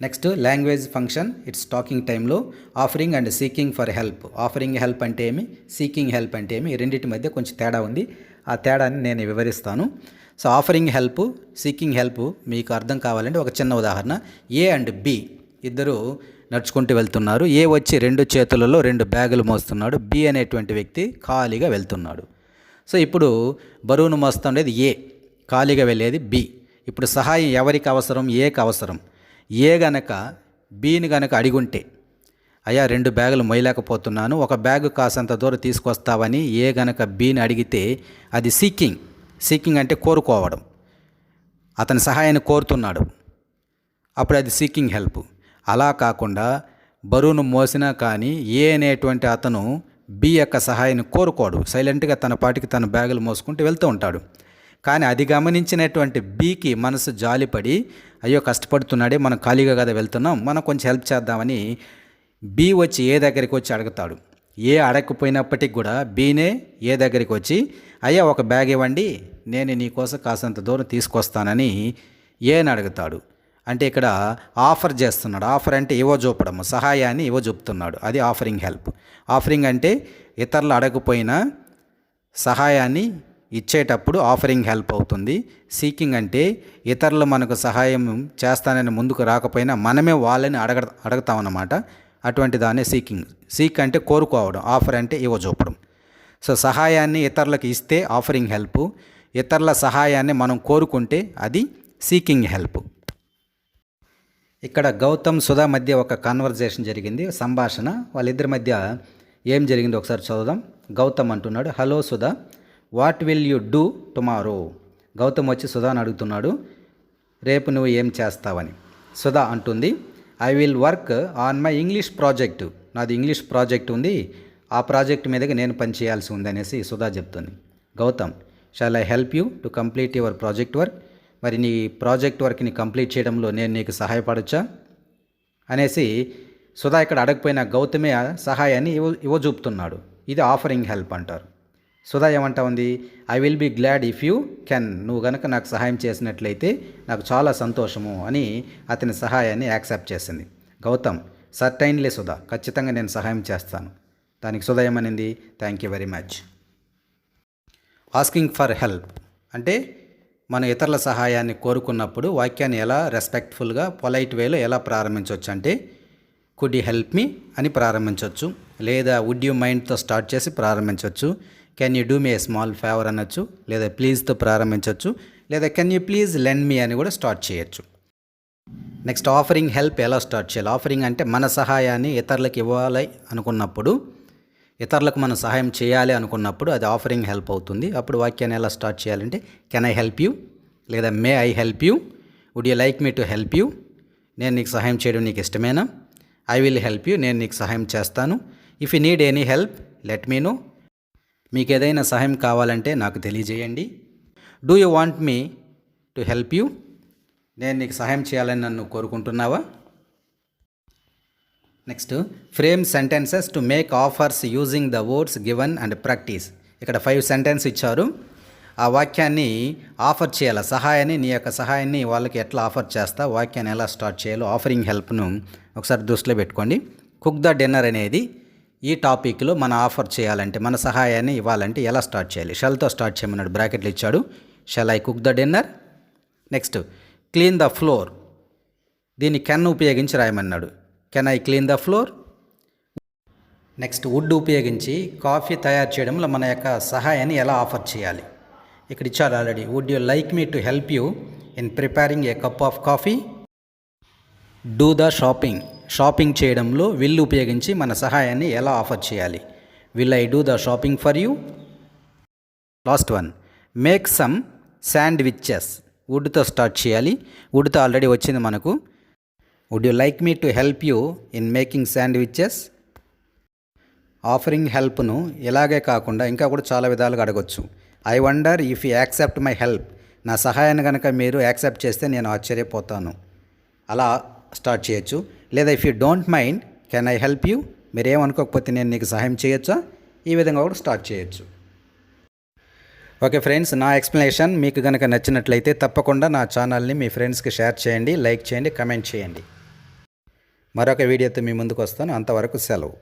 Next language function. It's talking టైంలో offering and seeking for help. Offering help అంటే ఏమి, సీకింగ్ హెల్ప్ అంటే ఏమి, రెండింటి మధ్య కొంచెం తేడా ఉంది. ఆ తేడాని నేను వివరిస్తాను. So offering help, seeking help మీకు అర్థం కావాలంటే ఒక చిన్న ఉదాహరణ. ఏ అండ్ బి ఇద్దరు నడుచుకుంటూ వెళ్తున్నారు. ఏ వచ్చి 2 చేతులలో 2 బ్యాగులు మోస్తున్నాడు. బి అనేటువంటి వ్యక్తి ఖాళీగా వెళ్తున్నాడు. సో ఇప్పుడు బరువును మోస్తుండేది ఏ, ఖాళీగా వెళ్ళేది బి. ఇప్పుడు సహాయం ఎవరికి అవసరం, ఏకి అవసరం. ఏ గనక బీని గనక అడిగుంటే, అయ్యా 2 బ్యాగులు మోయలేకపోతున్నాను, ఒక బ్యాగు కాసంత దూరం తీసుకొస్తావని ఏ గనక బీని అడిగితే అది సీకింగ్. సీకింగ్ అంటే కోరుకోవడం, అతని సహాయాన్ని కోరుతున్నాడు, అప్పుడు అది సీకింగ్ హెల్ప్. అలా కాకుండా బరువును మోసినా కానీ ఏ అనేటువంటి అతను బి యొక్క సహాయాన్ని కోరుకోడు, సైలెంట్గా తన పాటికి తన బ్యాగులు మోసుకుంటూ వెళ్తూ ఉంటాడు. కానీ అది గమనించినటువంటి బీకి మనసు జాలిపడి, అయ్యో కష్టపడుతున్నాడే, మనం ఖాళీగా కదా వెళ్తున్నాం, మనం కొంచెం హెల్ప్ చేద్దామని బి వచ్చి ఏ దగ్గరికి వచ్చి అడుగుతాడు. ఏ అడగకపోయినప్పటికి కూడా బీనే ఏ దగ్గరికి వచ్చి, అయ్యా ఒక బ్యాగ్ ఇవ్వండి, నేను నీకోసం కాసంత దూరం తీసుకొస్తానని ఏని అడుగుతాడు. అంటే ఇక్కడ ఆఫర్ చేస్తున్నాడు. ఆఫర్ అంటే ఇవ్వజూపడం, సహాయాన్ని ఇవ్వజూపుతున్నాడు. అది ఆఫరింగ్ హెల్ప్. ఆఫరింగ్ అంటే ఇతరులు అడగకపోయినా సహాయాన్ని ఇచ్చేటప్పుడు ఆఫరింగ్ హెల్ప్ అవుతుంది. సీకింగ్ అంటే ఇతరులు మనకు సహాయం చేస్తానని ముందుకు రాకపోయినా మనమే వాళ్ళని అడగతామన్నమాట. అటువంటి దాన్ని సీకింగ్. సీక్ అంటే కోరుకోవడం, ఆఫర్ అంటే ఇవ్వజూపడం. సో సహాయాన్ని ఇతరులకు ఇస్తే ఆఫరింగ్ హెల్ప్, ఇతరుల సహాయాన్ని మనం కోరుకుంటే అది సీకింగ్ హెల్ప్. ఇక్కడ గౌతమ్ సుధా మధ్య ఒక కన్వర్జేషన్ జరిగింది, సంభాషణ. వాళ్ళిద్దరి మధ్య ఏం జరిగిందో ఒకసారి చదువుదాం. గౌతమ్ అంటున్నాడు, hello Sudha, what will you do tomorrow. Gautam వచ్చి సుధాని అడుగుతున్నాడు, రేపు నువ్వు ఏం చేస్తావని. సుధా అంటుంది, I will work on my English project. నాది ఇంగ్లీష్ ప్రాజెక్ట్ ఉంది, ఆ ప్రాజెక్ట్ మీదకి నేను పని చేయాల్సి ఉంది అనేసి సుధా చెప్తుంది. Gautam, shall I help you to complete your project work. మరి నీ ప్రాజెక్ట్ వర్క్ని కంప్లీట్ చేయడంలో నేను నీకు సహాయపడచ్చా అనేసి సుధా ఇక్కడ అడగపోయిన గౌతమే సహాయాన్ని ఇవ్వజూపుతున్నాడు. ఇది ఆఫరింగ్ హెల్ప్ అంటారు. సుధా ఏమంటా ఉంది, I will be glad if you can. నువ్వు కనుక నాకు సహాయం చేసినట్లయితే నాకు చాలా సంతోషము అని అతని సహాయాన్ని యాక్సెప్ట్ చేసింది. గౌతమ్, సర్టైన్లీ సుధా, ఖచ్చితంగా నేను సహాయం చేస్తాను. దానికి సుధా ఏమనింది, thank you very much. Asking for help అంటే మనం ఇతరుల సహాయాన్ని కోరుకున్నప్పుడు వాక్యాన్ని ఎలా రెస్పెక్ట్ఫుల్గా పొలైట్ వేలో ఎలా ప్రారంభించవచ్చు అంటే, కుడ్ యూ హెల్ప్ మీ అని ప్రారంభించవచ్చు, లేదా వుడ్ యూ మైండ్తో స్టార్ట్ చేసి ప్రారంభించవచ్చు. Can you do me a small favour అనొచ్చు, లేదా ప్లీజ్తో ప్రారంభించవచ్చు, లేదా కెన్ యూ ప్లీజ్ లెండ్ మీ అని కూడా స్టార్ట్ చేయొచ్చు. నెక్స్ట్ ఆఫరింగ్ హెల్ప్ ఎలా స్టార్ట్ చేయాలి. ఆఫరింగ్ అంటే మన సహాయాన్ని ఇతరులకు ఇవ్వాలి అనుకున్నప్పుడు, ఇతరులకు మనం సహాయం చేయాలి అనుకున్నప్పుడు అది ఆఫరింగ్ హెల్ప్ అవుతుంది. అప్పుడు వాక్యాన్ని ఎలా స్టార్ట్ చేయాలంటే, కెన్ ఐ హెల్ప్ యూ, లేదా may I help you, would you like me to help you, నేను నీకు సహాయం చేయడం నీకు ఇష్టమేనా, ఐ విల్ హెల్ప్ యూ, నేను నీకు సహాయం చేస్తాను, if you need any help let me know, మీకు ఏదైనా సహాయం కావాలంటే నాకు తెలియజేయండి, do you want me to help you, నేను నీకు సహాయం చేయాలని నన్ను కోరుకుంటున్నావా. Next frame sentences to make offers using the words given and practice. ఇక్కడ 5 సెంటెన్స్ ఇచ్చారు. ఆ వాక్యాన్ని ఆఫర్ చేయాలి, సహాయాన్ని, నీ యొక్క సహాయాన్ని వాళ్ళకి ఎట్లా ఆఫర్ చేస్తా, వాక్యాన్ని ఎలా స్టార్ట్ చేయాలో, ఆఫరింగ్ హెల్ప్ను ఒకసారి దృష్టిలో పెట్టుకోండి. కుక్ ద డిన్నర్ అనేది ఈ టాపిక్లో మన ఆఫర్ చేయాలంటే, మన సహాయాన్ని ఇవ్వాలంటే ఎలా స్టార్ట్ చేయాలి. షెల్తో స్టార్ట్ చేయమన్నాడు, బ్రాకెట్లు ఇచ్చాడు. Shall I cook the dinner. Next clean the floor, దీన్ని కెన్ ఉపయోగించి రాయమన్నాడు. Can I clean the floor. Next would ఉపయోగించి కాఫీ తయారు చేయడంలో మన యొక్క సహాయాన్ని ఎలా ఆఫర్ చేయాలి. ఇక్కడ ఇచ్చారు already. Would you like me to help you in preparing a cup of coffee. Do the shopping, shopping చేయడంలో విల్ ఉపయోగించి మన సహాయాన్ని ఎలా ఆఫర్ చేయాలి. Will I do the shopping for you. Last one, make some sandwiches, వుడ్తో start చేయాలి. వుడ్తో already వచ్చింది మనకు. Would you like me to help you in making sandwiches. Offering హెల్ప్ను ఇలాగే కాకుండా ఇంకా కూడా చాలా విధాలుగా అడగొచ్చు. I wonder if you accept my help, నా సహాయాన్ని కనుక మీరు యాక్సెప్ట్ చేస్తే నేను ఆశ్చర్యపోతాను, అలా స్టార్ట్ చేయొచ్చు. లేదా if you don't mind can I help you, మీరేమనుకోకపోతే నేను నీకు సహాయం చేయొచ్చా, ఈ విధంగా కూడా స్టార్ట్ చేయొచ్చు. ఓకే ఫ్రెండ్స్, నా ఎక్స్ప్లెనేషన్ మీకు కనుక నచ్చినట్లయితే తప్పకుండా నా ఛానల్ని మీ ఫ్రెండ్స్కి షేర్ చేయండి, లైక్ చేయండి, కమెంట్ చేయండి. మరొక వీడియోతో మీ ముందుకు వస్తాను. అంతవరకు సెలవు.